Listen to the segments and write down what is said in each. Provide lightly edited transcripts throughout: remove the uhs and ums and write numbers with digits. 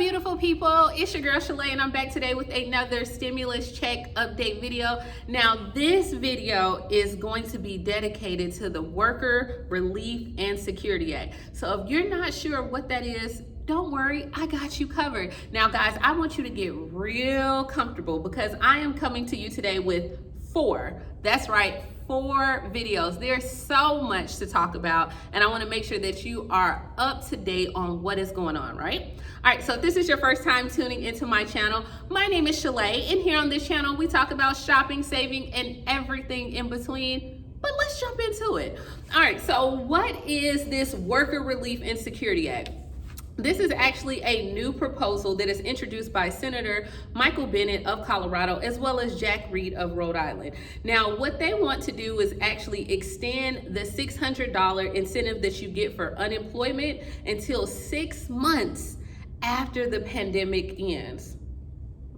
beautiful people, it's your girl Shalae, and I'm back today with another stimulus check update video. Now this video is going to be dedicated to the Worker Relief and Security Act. So if you're not sure what that is, don't worry, I got you covered. Now guys, I want you to get real comfortable because I am coming to you today with four videos. There's so much to talk about, and I want to make sure that you are up to date on what is going on, right? All right, so if this is your first time tuning into my channel, my name is Shalae, and here on this channel we talk about shopping, saving, and everything in between. But let's jump into it. All right, so what is this Worker Relief and Security Act? This is actually a new proposal that is introduced by Senator Michael Bennet of Colorado, as well as Jack Reed of Rhode Island. Now, what they want to do is actually extend the $600 incentive that you get for unemployment until 6 months after the pandemic ends.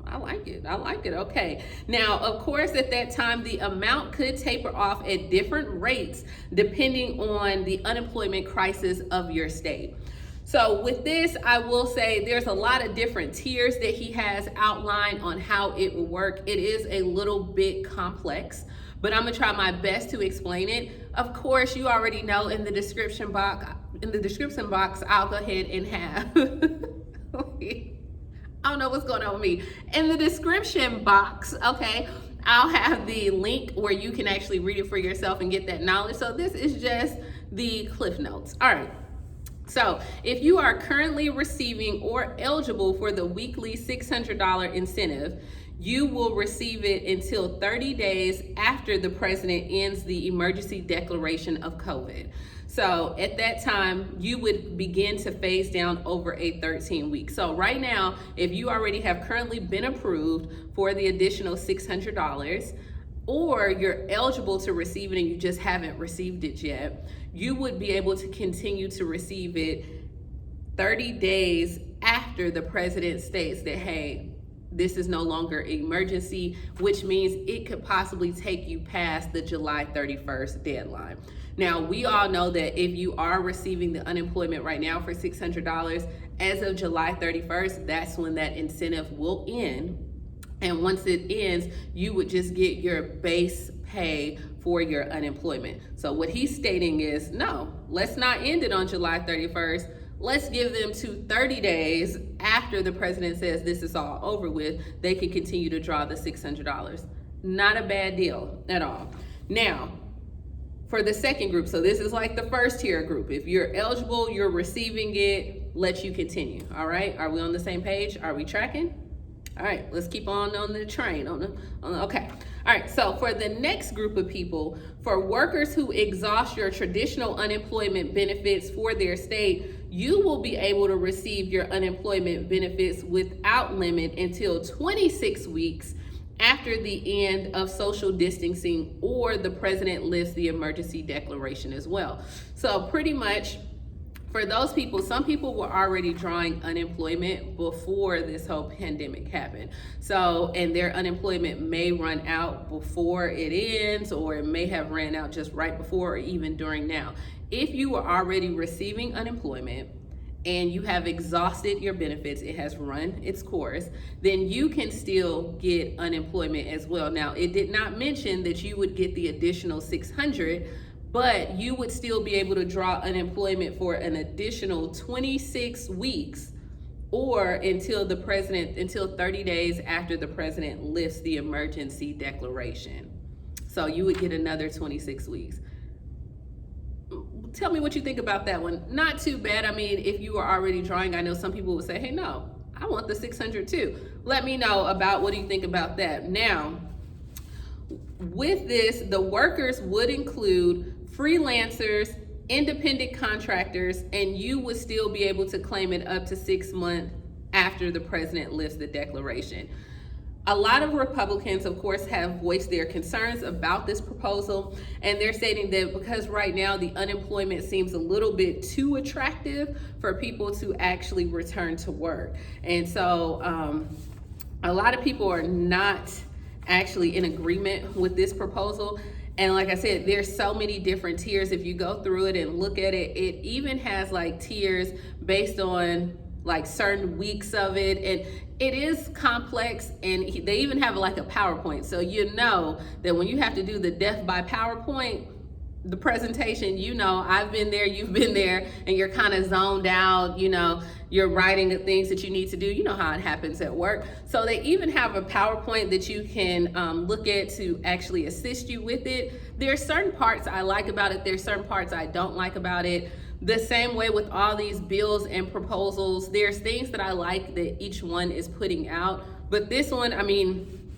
I like it. Okay. Now, of course, at that time, the amount could taper off at different rates depending on the unemployment crisis of your state. So with this, I will say there's a lot of different tiers that he has outlined on how it will work. It is a little bit complex, but I'm gonna try my best to explain it. Of course, you already know in the description box, I'll go ahead and have, I don't know what's going on with me. In the description box, okay, I'll have the link where you can actually read it for yourself and get that knowledge. So this is just the Cliff Notes. All right. So if you are currently receiving or eligible for the weekly $600 incentive, you will receive it until 30 days after the president ends the emergency declaration of COVID. So at that time, you would begin to phase down over a 13 weeks. So right now, if you already have currently been approved for the additional $600, or you're eligible to receive it and you just haven't received it yet, you would be able to continue to receive it 30 days after the president states that, hey, this is no longer emergency, which means it could possibly take you past the July 31st deadline. Now, we all know that if you are receiving the unemployment right now for $600, as of July 31st, that's when that incentive will end. And once it ends, you would just get your base pay for your unemployment. So what he's stating is, no, let's not end it on July 31st. Let's give them to 30 days after the president says this is all over with. They can continue to draw the $600. Not a bad deal at all. Now, for the second group, so this is like the first tier group. If you're eligible, you're receiving it, let you continue. All right, are we on the same page? Are we tracking? All right, let's keep on the train. Okay. All right, so for the next group of people, for workers who exhaust your traditional unemployment benefits for their state, you will be able to receive your unemployment benefits without limit until 26 weeks after the end of social distancing or the president lifts the emergency declaration as well. So pretty much, for those people, some people were already drawing unemployment before this whole pandemic happened. So, and their unemployment may run out before it ends, or it may have ran out just right before or even during now. If you are already receiving unemployment and you have exhausted your benefits, it has run its course, then you can still get unemployment as well. Now, it did not mention that you would get the additional $600, but you would still be able to draw unemployment for an additional 26 weeks or until 30 days after the president lifts the emergency declaration. So you would get another 26 weeks. Tell me what you think about that one. Not too bad. I mean, if you are already drawing, I know some people would say, hey, no, I want the 600 too. Let me know about what do you think about that. Now, with this, the workers would include freelancers, independent contractors, and you would still be able to claim it up to 6 months after the president lifts the declaration. A lot of Republicans, of course, have voiced their concerns about this proposal, and they're stating that because right now the unemployment seems a little bit too attractive for people to actually return to work. And so a lot of people are not actually in agreement with this proposal. And like I said, there's so many different tiers. If you go through it and look at it, it even has like tiers based on like certain weeks of it, and it is complex, and they even have like a PowerPoint, so you know that when you have to do the death by PowerPoint, the presentation, you know, I've been there, you've been there, and you're kind of zoned out, you know, you're writing the things that you need to do. You know how it happens at work. So they even have a PowerPoint that you can look at to actually assist you with it. There are certain parts I like about it. There's certain parts I don't like about it. The same way with all these bills and proposals, there's things that I like that each one is putting out. But this one, I mean,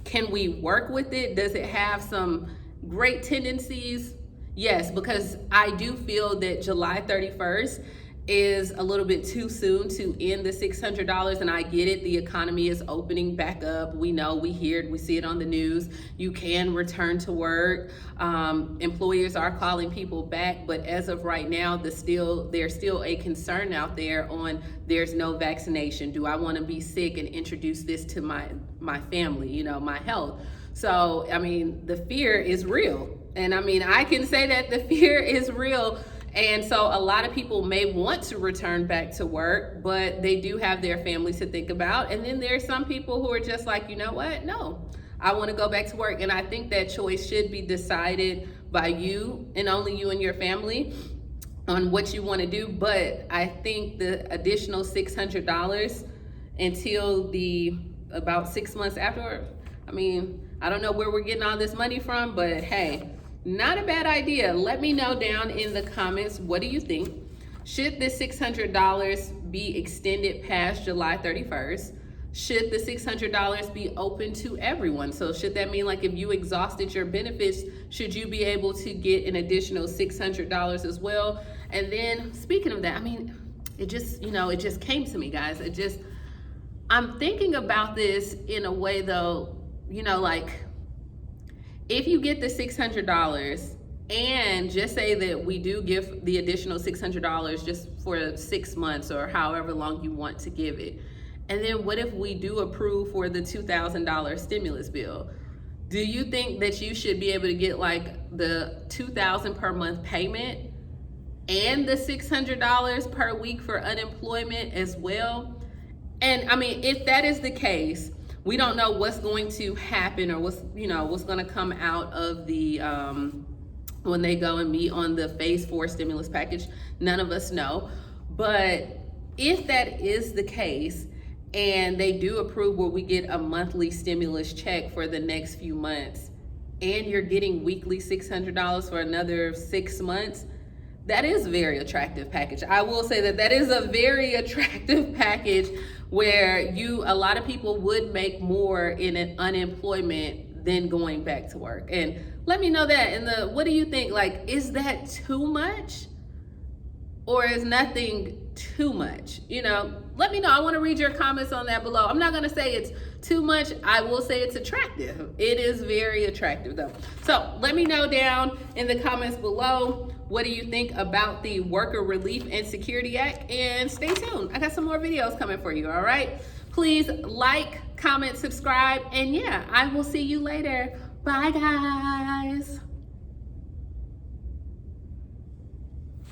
can we work with it? Does it have some great tendencies? Yes, because I do feel that July 31st is a little bit too soon to end the $600, and I get it. The economy is opening back up. We know, we hear it, we see it on the news. You can return to work. Employers are calling people back, but as of right now, there's still a concern out there on there's no vaccination. Do I want to be sick and introduce this to my family, you know, my health? So, I mean, the fear is real. And I mean, I can say that the fear is real. And so a lot of people may want to return back to work, but they do have their families to think about. And then there's some people who are just like, you know what? No, I want to go back to work. And I think that choice should be decided by you and only you and your family on what you want to do. But I think the additional $600 until about 6 months afterward, I mean, I don't know where we're getting all this money from, but hey, not a bad idea. Let me know down in the comments, what do you think? Should the $600 be extended past July 31st? Should the $600 be open to everyone? So should that mean, like, if you exhausted your benefits, should you be able to get an additional $600 as well? And then speaking of that, I mean, it just, you know, it just came to me, guys. I'm thinking about this in a way though, you know, like, if you get the $600 and just say that we do give the additional $600 just for 6 months or however long you want to give it, and then what if we do approve for the $2,000 stimulus bill? Do you think that you should be able to get like the $2,000 per month payment and the $600 per week for unemployment as well? And I mean, if that is the case, we don't know what's going to happen or what's going to come out of the when they go and meet on the phase 4 stimulus package. None of us know. But if that is the case and they do approve where we get a monthly stimulus check for the next few months and you're getting weekly $600 for another 6 months, that is a very attractive package. I will say that is a very attractive package where a lot of people would make more in an unemployment than going back to work. And let me know that. And what do you think? Like, is that too much? Or is nothing too much? You know, let me know. I want to read your comments on that below. I'm not going to say it's too much. I will say it's attractive. It is very attractive though. So let me know down in the comments below, what do you think about the Worker Relief and Security Act? And stay tuned. I got some more videos coming for you, all right? Please like, comment, subscribe, and yeah, I will see you later. Bye, guys.